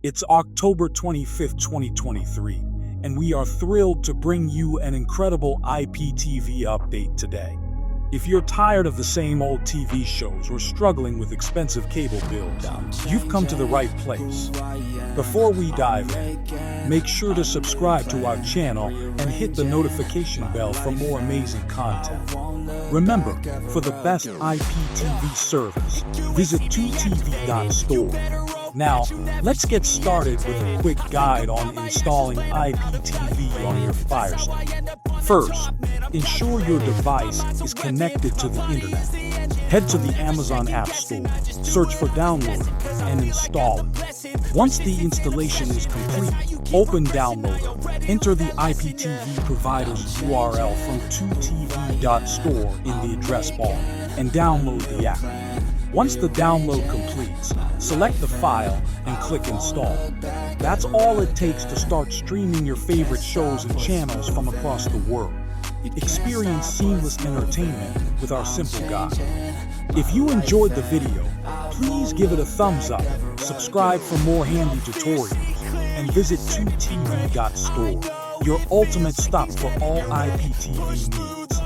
It's October 25th, 2023, and we are thrilled to bring you an incredible IPTV update today. If you're tired of the same old TV shows or struggling with expensive cable bills, you've come to the right place. Before we dive in, make sure to subscribe to our channel and hit the notification bell for more amazing content. Remember, for the best IPTV service, visit 2tv.store. Now, let's get started with a quick guide on installing IPTV on your Fire Stick. First, ensure your device is connected to the internet. Head to the Amazon App Store, search for Download, and install it. Once the installation is complete, open Download. Enter the IPTV provider's URL from 2tv.store in the address bar, and download the app. Once the download completes, select the file and click Install. That's all it takes to start streaming your favorite shows and channels from across the world. Experience seamless entertainment with our simple guide. If you enjoyed the video, please give it a thumbs up, subscribe for more handy tutorials, and visit 2tv.store, your ultimate stop for all IPTV needs.